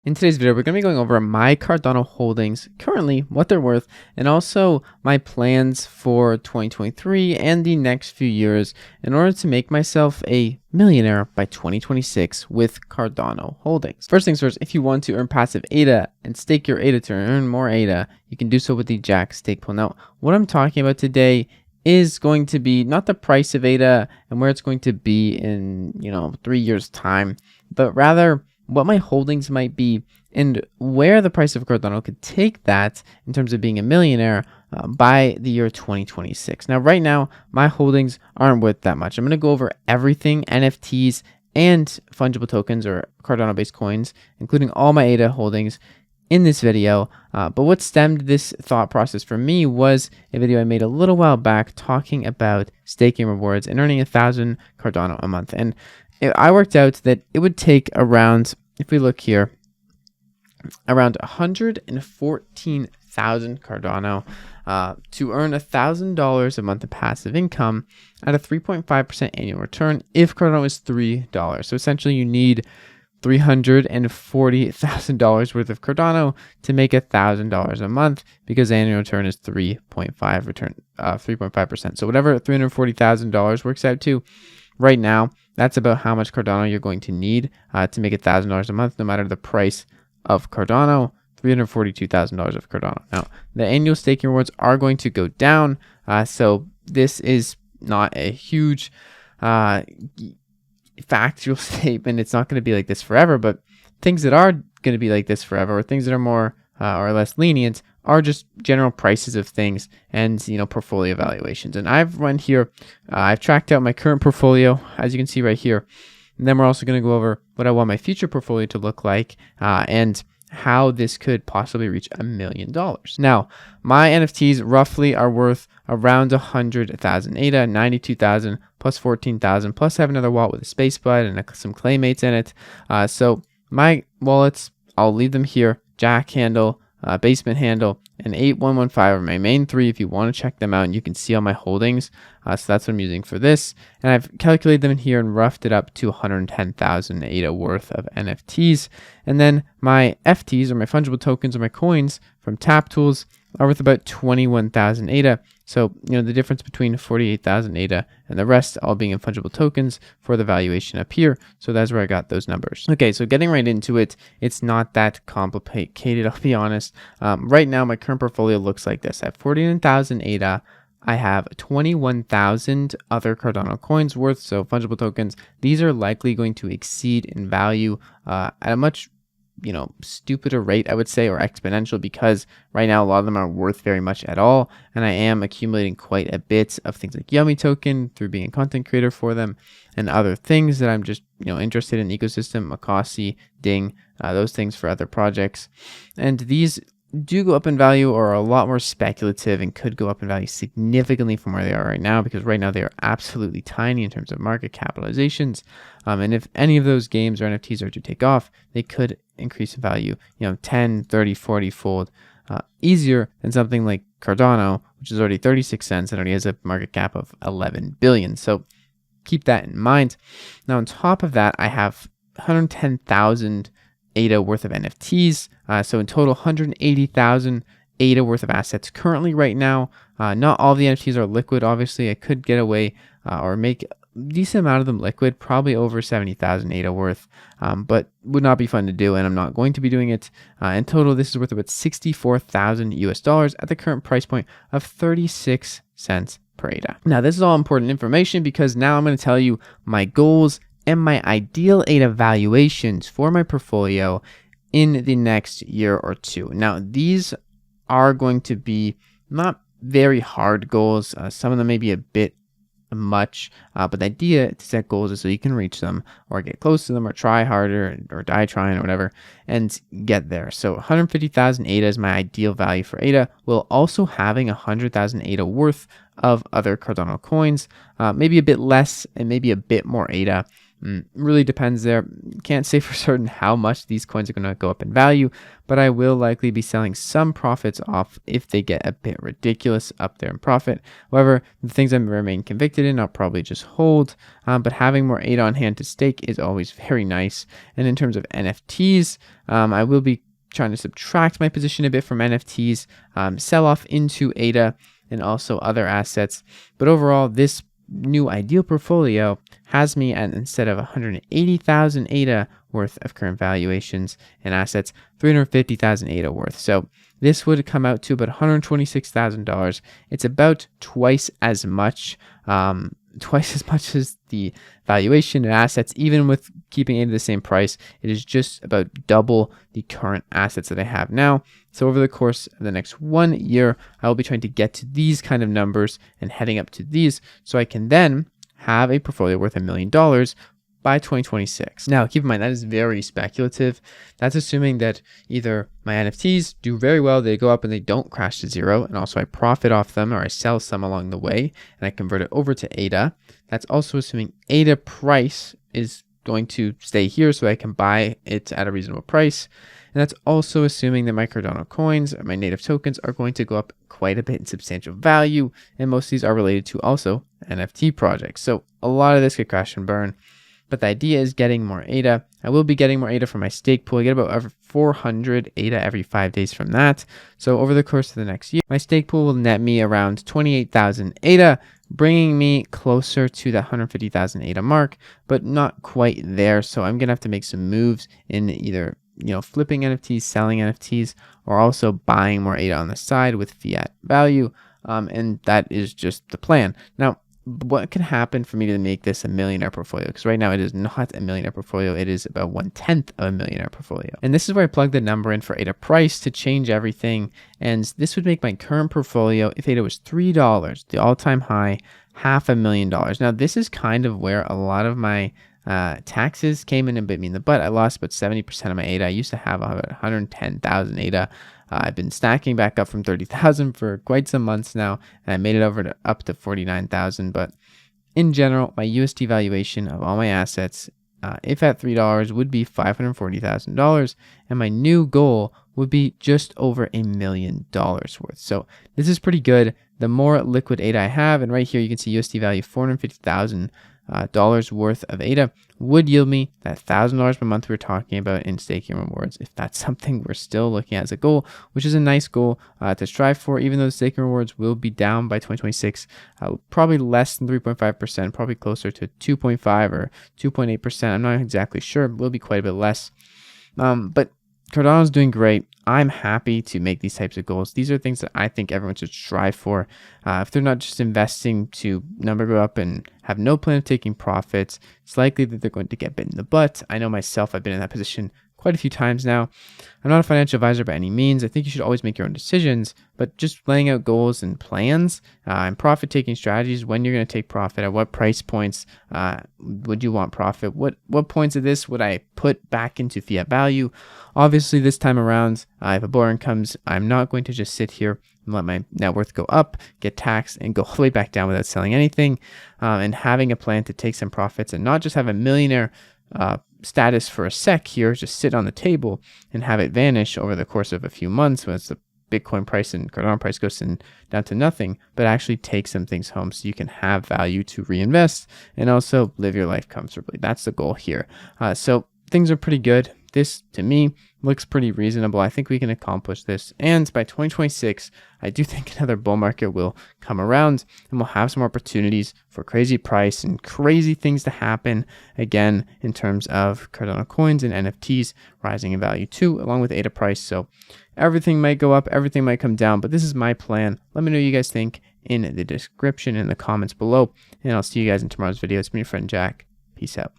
In today's video, we're going to be going over my Cardano holdings currently, what they're worth, and also my plans for 2023 and the next few years in order to make myself a millionaire by 2026 with Cardano holdings. First things first, if you want to earn passive ADA and stake your ADA to earn more ADA, you can do so with the Jack stake pool. Now, what I'm talking about today is going to be not the price of ADA and where it's going to be in 3 years time, but rather what my holdings might be and where the price of Cardano could take that in terms of being a millionaire by the year 2026. Now, right now, my holdings aren't worth that much. I'm going to go over everything, NFTs and fungible tokens or Cardano-based coins, including all my ADA holdings in this video. But what stemmed this thought process for me was a video I made a little while back talking about staking rewards and earning 1,000 Cardano a month. And I worked out that it would take around, if we look here, around 114,000 Cardano to earn $1,000 a month of passive income at a 3.5% annual return if Cardano is $3. So essentially you need $340,000 worth of Cardano to make $1,000 a month because the annual return is 3.5%. So whatever $340,000 works out to right now, that's about how much Cardano you're going to need to make $1,000 a month, no matter the price of Cardano. $342,000 of Cardano. Now, the annual staking rewards are going to go down, so this is not a huge factual statement. It's not going to be like this forever, but things that are going to be like this forever, or things that are more or less lenient, are just general prices of things and portfolio valuations. And I've run here, I've tracked out my current portfolio, as you can see right here. And then we're also going to go over what I want my future portfolio to look like and how this could possibly reach $1 million. Now, my NFTs roughly are worth around 100,000 ADA, 92,000 plus 14,000, plus I have another wallet with a space bud and some claymates in it. So my wallets, I'll leave them here. Jack handle, basement handle, and 8115 are my main three if you want to check them out, and you can see all my holdings. So that's what I'm using for this. And I've calculated them in here and roughed it up to 110,000 ADA worth of NFTs. And then my FTs, or my fungible tokens, or my coins from Tap Tools, are worth about 21,000 ADA. So, the difference between 48,000 ADA and the rest all being in fungible tokens for the valuation up here. So that's where I got those numbers. Okay, so getting right into it, it's not that complicated, I'll be honest. Right now, my current portfolio looks like this. I have 49,000 ADA. I have 21,000 other Cardano coins worth, so fungible tokens. These are likely going to exceed in value at a much stupider rate, I would say, or exponential, because right now a lot of them aren't worth very much at all, and I am accumulating quite a bit of things like Yummy Token through being a content creator for them, and other things that I'm just interested in the ecosystem, Makasi, Ding, those things for other projects. And these do go up in value, or are a lot more speculative, and could go up in value significantly from where they are right now, because right now they are absolutely tiny in terms of market capitalizations. And if any of those games or NFTs are to take off, they could increase in value 10, 30, 40 fold easier than something like Cardano, which is already 36 cents and already has a market cap of 11 billion. So keep that in mind. Now, on top of that, I have 110,000 ADA worth of NFTs. So in total, 180,000 ADA worth of assets currently right now. Not all the NFTs are liquid. Obviously, I could get away or make a decent amount of them liquid, probably over 70,000 ADA worth, but would not be fun to do, and I'm not going to be doing it. In total, this is worth about 64,000 US dollars at the current price point of 36 cents per ADA. Now, this is all important information because now I'm going to tell you my goals and my ideal ADA valuations for my portfolio in the next year or two. Now, these are going to be not very hard goals. Some of them may be a bit much, but the idea to set goals is so you can reach them, or get close to them, or try harder, or die trying, or whatever, and get there. So 150,000 ADA is my ideal value for ADA, while also having 100,000 ADA worth of other Cardano coins, maybe a bit less and maybe a bit more ADA. Really depends there. Can't say for certain how much these coins are going to go up in value, but I will likely be selling some profits off if they get a bit ridiculous up there in profit. However, the things I remain convicted in, I'll probably just hold, but having more ADA on hand to stake is always very nice. And in terms of NFTs, I will be trying to subtract my position a bit from NFTs, sell off into ADA and also other assets. But overall, this new ideal portfolio has me at, instead of 180,000 ADA worth of current valuations and assets, 350,000 ADA worth. So this would come out to about $126,000. It's about twice as much as the valuation and assets. Even with keeping ADA the same price, it is just about double the current assets that I have now. So over the course of the next 1 year, I will be trying to get to these kind of numbers and heading up to these, so I can then have a portfolio worth $1 million by 2026. Now, keep in mind, that is very speculative. That's assuming that either my NFTs do very well, they go up and they don't crash to zero, and also I profit off them, or I sell some along the way and I convert it over to ADA. That's also assuming ADA price is going to stay here so I can buy it at a reasonable price. And that's also assuming that my Cardano coins, or my native tokens, are going to go up quite a bit in substantial value, and most of these are related to also NFT projects. So a lot of this could crash and burn. But the idea is getting more ADA. I will be getting more ADA from my stake pool. I get about over 400 ADA every 5 days from that. So over the course of the next year, my stake pool will net me around 28,000 ADA, bringing me closer to the 150,000 ADA mark, but not quite there. So I'm going to have to make some moves in either flipping NFTs, selling NFTs, or also buying more ADA on the side with fiat value. And that is just the plan. Now, what could happen for me to make this a millionaire portfolio? Because right now it is not a millionaire portfolio. It is about 1/10 of a millionaire portfolio. And this is where I plug the number in for ADA price to change everything. And this would make my current portfolio, if ADA was $3, the all-time high, $500,000. Now, this is kind of where a lot of my taxes came in and bit me in the butt. I lost about 70% of my ADA. I used to have about 110,000 ADA. I've been stacking back up from 30,000 for quite some months now, and I made it over to up to 49,000. But in general, my USD valuation of all my assets, if at $3, would be $540,000, and my new goal would be just over $1 million worth. So this is pretty good. The more liquid ADA I have, and right here you can see USD value $450,000 worth of ADA would yield me that $1,000 per month we were talking about in staking rewards, if that's something we're still looking at as a goal, which is a nice goal to strive for. Even though the staking rewards will be down by 2026, probably less than 3.5%, probably closer to 2.5 or 2.8%. I'm not exactly sure. It will be quite a bit less. But Cardano's doing great. I'm happy to make these types of goals. These are things that I think everyone should strive for. If they're not just investing to number go up and have no plan of taking profits, it's likely that they're going to get bit in the butt. I know myself, I've been in that position quite a few times now. I'm not a financial advisor by any means. I think you should always make your own decisions, but just laying out goals and plans and profit-taking strategies, when you're going to take profit, at what price points would you want profit, what points of this would I put back into fiat value. Obviously, this time around, if a bull run comes, I'm not going to just sit here and let my net worth go up, get taxed, and go all the way back down without selling anything, and having a plan to take some profits and not just have a millionaire status for a sec here, just sit on the table and have it vanish over the course of a few months once the Bitcoin price and Cardano price goes down to nothing, but actually take some things home so you can have value to reinvest and also live your life comfortably. That's the goal here. So things are pretty good. This, to me, looks pretty reasonable. I think we can accomplish this. And by 2026, I do think another bull market will come around and we'll have some opportunities for crazy price and crazy things to happen again in terms of Cardano coins and NFTs rising in value too, along with ADA price. So everything might go up, everything might come down, but this is my plan. Let me know what you guys think in the description, in the comments below, and I'll see you guys in tomorrow's video. It's me, your friend Jack. Peace out.